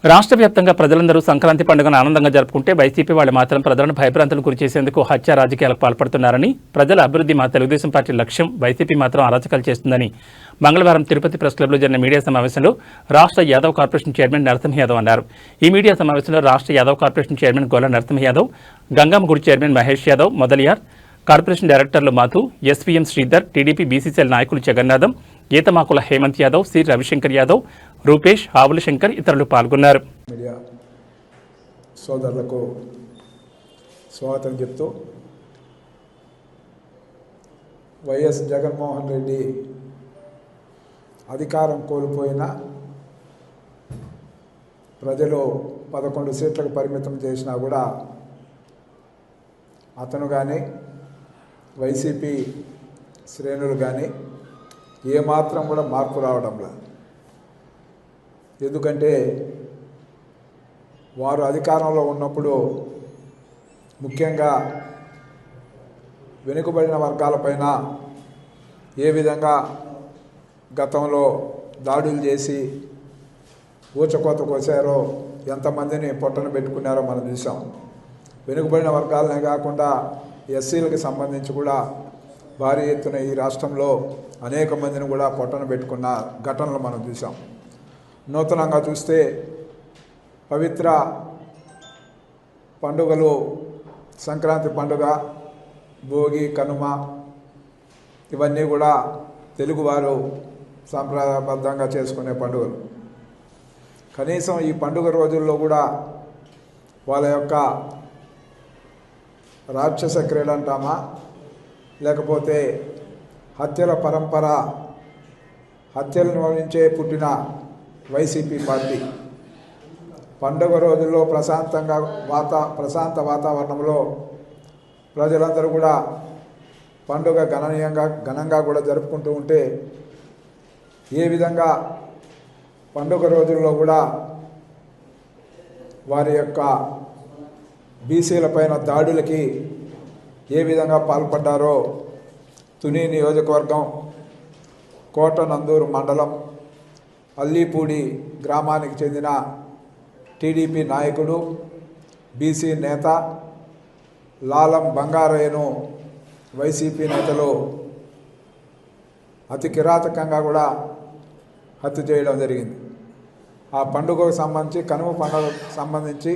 రాష్ట్ర వ్యాప్తంగా ప్రజలందరూ సంక్రాంతి పండుగను ఆనందంగా జరుపుకుంటే వైసీపీ వాళ్ళు మాత్రం ప్రజలను భయభ్రాంతులకు గురిచేసేందుకు హత్య రాజకీయాలకు పాల్పడుతున్నారని, ప్రజల అభివృద్ధి మా తెలుగుదేశం పార్టీ లక్ష్యం, వైసీపీ మాత్రం అరాచకాలు చేస్తుందని మంగళవారం తిరుపతి ప్రెస్ క్లబ్లో జరిగిన మీడియా సమావేశంలో రాష్ట్ర యాదవ్ కార్పొరేషన్ చైర్మన్ నరసింహ యాదవ్ అన్నారు. ఈ మీడియా సమావేశంలో రాష్ట్ర యాదవ్ కార్పొరేషన్ చైర్మన్ గోల నరసింహ యాదవ్, గంగమ్మగుడి చైర్మన్ మహేష్ యాదవ్ మొదలియార్, కార్పొరేషన్ డైరెక్టర్లు Madhu, SVM Sridhar, TDP BCCL నాయకులు జగన్నాథం, గీతమాకుల హేమంత్ యాదవ్, సి రవిశంకర్ యాదవ్, రూపేష్, ఆవుల శంకర్ ఇతరులు పాల్గొన్నారు. మీడియా సోదరులకు స్వాగతం చెప్తూ, వైఎస్ జగన్మోహన్ రెడ్డి అధికారం కోల్పోయిన ప్రజలు 11 సీట్లకు పరిమితం చేసినా కూడా అతను కానీ వైసీపీ శ్రేణులు కానీ ఏమాత్రం కూడా మార్పు రావడం లేదు. ఎందుకంటే వారు అధికారంలో ఉన్నప్పుడు ముఖ్యంగా వెనుకబడిన వర్గాలపైన ఏ విధంగా గతంలో దాడులు చేసి ఊచకోత కోసారో, ఎంతమందిని పొట్టన పెట్టుకున్నారో మనం చూసాం. వెనుకబడిన వర్గాలనే కాకుండా ఎస్సీలకు సంబంధించి కూడా భారీ ఎత్తున ఈ రాష్ట్రంలో అనేక మందిని కూడా పొట్టన పెట్టుకున్న ఘటనలు మనం చూసాం. నూతనంగా చూస్తే పవిత్ర పండుగలు, సంక్రాంతి పండుగ, భోగి, కనుమ ఇవన్నీ కూడా తెలుగువారు సాంప్రదాయబద్ధంగా చేసుకునే పండుగలు. కనీసం ఈ పండుగ రోజుల్లో కూడా వాళ్ళ యొక్క రాక్షస క్రీడ అంటామా, లేకపోతే హత్యల పరంపర, హత్యల నుంచే పుట్టిన వైసీపీ పార్టీ పండుగ రోజుల్లో ప్రశాంత వాతావరణంలో ప్రజలందరూ కూడా పండుగ ఘనంగా కూడా జరుపుకుంటూ ఉంటే, ఏ విధంగా పండుగ రోజుల్లో కూడా వారి యొక్క బీసీలపైన దాడులకి ఏ విధంగా పాల్పడ్డారో తుని నియోజకవర్గం కోటనందూరు మండలం అల్లీపూడి గ్రామానికి చెందిన టీడీపీ నాయకుడు, బీసీ నేత లాలం బంగారయ్యను వైసీపీ నేతలు అతి కిరాతకంగా కూడా హత్య చేయడం జరిగింది. ఆ పండుగకు సంబంధించి, కనుమ పండుగకు సంబంధించి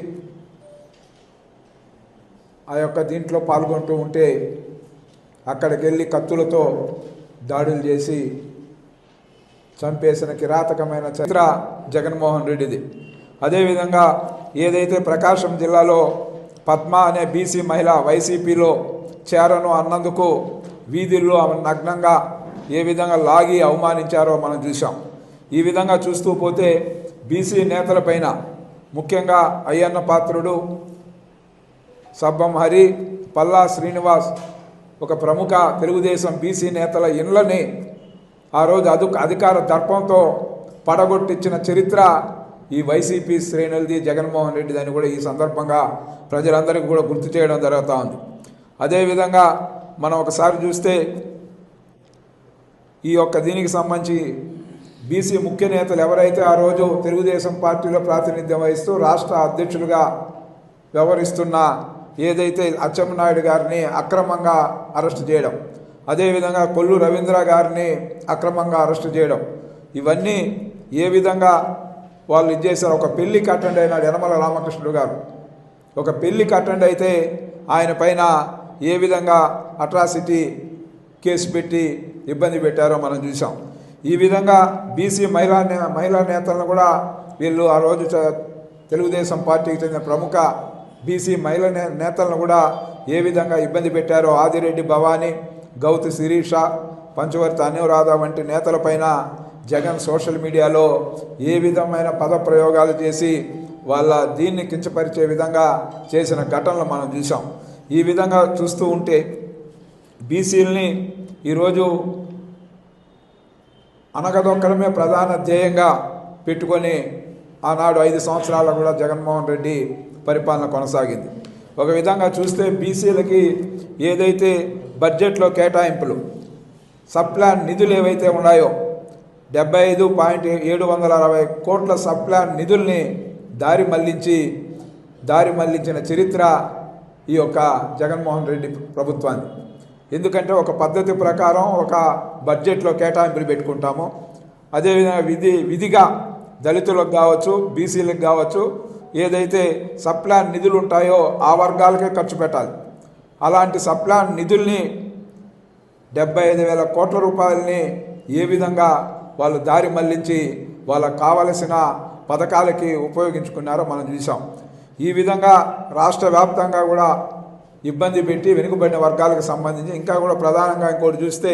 ఆ యొక్క దీంట్లో పాల్గొంటూ ఉంటే అక్కడికి వెళ్ళి కత్తులతో దాడులు చేసి చంపేసిన కిరాతకమైన చరిత్ర జగన్మోహన్ రెడ్డిది. అదేవిధంగా ఏదైతే ప్రకాశం జిల్లాలో పద్మ అనే బీసీ మహిళ వైసీపీలో చేరను అన్నందుకు వీధుల్లో నగ్నంగా ఏ విధంగా లాగి అవమానించారో మనం చూసాం. ఈ విధంగా చూస్తూ పోతే బీసీ నేతలపైన, ముఖ్యంగా అయ్యన్న పాత్రుడు, సబ్బం హరి, పల్లా శ్రీనివాస్, ఒక ప్రముఖ తెలుగుదేశం బీసీ నేతల ఇండ్లని ఆ రోజు అధికార దర్పంతో పడగొట్టించిన చరిత్ర ఈ వైసీపీ శ్రేణులది, జగన్మోహన్ రెడ్డిది అని కూడా ఈ సందర్భంగా ప్రజలందరికీ కూడా గుర్తు చేయడం జరుగుతూ ఉంది. అదేవిధంగా మనం ఒకసారి చూస్తే ఈ యొక్క దీనికి సంబంధించి బీసీ ముఖ్య నేతలు ఎవరైతే ఆ రోజు తెలుగుదేశం పార్టీలో ప్రాతినిధ్యం వహిస్తూ రాష్ట్ర అధ్యక్షులుగా వ్యవహరిస్తున్న ఏదైతే అచ్చెన్నాయుడు గారిని అక్రమంగా అరెస్టు చేయడం, అదేవిధంగా కొల్లు రవీంద్ర గారిని అక్రమంగా అరెస్టు చేయడం, ఇవన్నీ ఏ విధంగా వాళ్ళు చేశారు. ఒక పెళ్లికి అటెండ్ అయినాడు యనమల రామకృష్ణుడు గారు. ఒక పెళ్లికి అటెండ్ అయితే ఆయన పైన ఏ విధంగా అట్రాసిటీ కేసు పెట్టి ఇబ్బంది పెట్టారో మనం చూసాం. ఈ విధంగా బీసీ మహిళా నేతలను కూడా వీళ్ళు ఆ రోజు తెలుగుదేశం పార్టీకి చెందిన ప్రముఖ బీసీ మహిళా నేతలను కూడా ఏ విధంగా ఇబ్బంది పెట్టారో, ఆదిరెడ్డి భవానీ, గౌతు శిరీష, పంచవర్తి అనురాధ వంటి నేతలపైన జగన్ సోషల్ మీడియాలో ఏ విధమైన పదప్రయోగాలు చేసి వాళ్ళ దీన్ని కించపరిచే విధంగా చేసిన ఘటనలు మనం చూసాం. ఈ విధంగా చూస్తూ ఉంటే బీసీలని ఈరోజు అనగదొక్కడమే ప్రధాన ధ్యేయంగా పెట్టుకొని ఆనాడు 5 సంవత్సరాలు కూడా జగన్మోహన్ రెడ్డి పరిపాలన కొనసాగింది. ఒక విధంగా చూస్తే బీసీలకి ఏదైతే బడ్జెట్లో కేటాయింపులు, సబ్ప్లాన్ నిధులు ఏవైతే ఉన్నాయో 75.760 కోట్ల సబ్ప్లాన్ నిధుల్ని దారి మళ్లించిన చరిత్ర ఈ యొక్క జగన్మోహన్ రెడ్డి ప్రభుత్వాన్ని. ఎందుకంటే ఒక పద్ధతి ప్రకారం ఒక బడ్జెట్లో కేటాయింపులు పెట్టుకుంటాము. అదేవిధంగా విధిగా దళితులకు కావచ్చు, బీసీలకు కావచ్చు, ఏదైతే సప్లాన్ నిధులు ఉంటాయో ఆ వర్గాలకే ఖర్చు పెట్టాలి. అలాంటి సప్లాన్ నిధుల్ని 75,000 కోట్ల రూపాయలని ఏ విధంగా వాళ్ళు దారి మళ్లించి వాళ్ళకు కావలసిన పథకాలకి ఉపయోగించుకున్నారో మనం చూసాం. ఈ విధంగా రాష్ట్ర వ్యాప్తంగా కూడా ఇబ్బంది పెట్టి వెనుకబడిన వర్గాలకు సంబంధించి ఇంకా కూడా ప్రధానంగా ఇంకోటి చూస్తే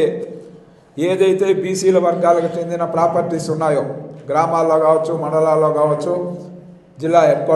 ఏదైతే బీసీల వర్గాలకు చెందిన ప్రాపర్టీస్ ఉన్నాయో గ్రామాల్లో కావచ్చు, మండలాల్లో కావచ్చు, జిల్లా హెడ్ క్వార్టర్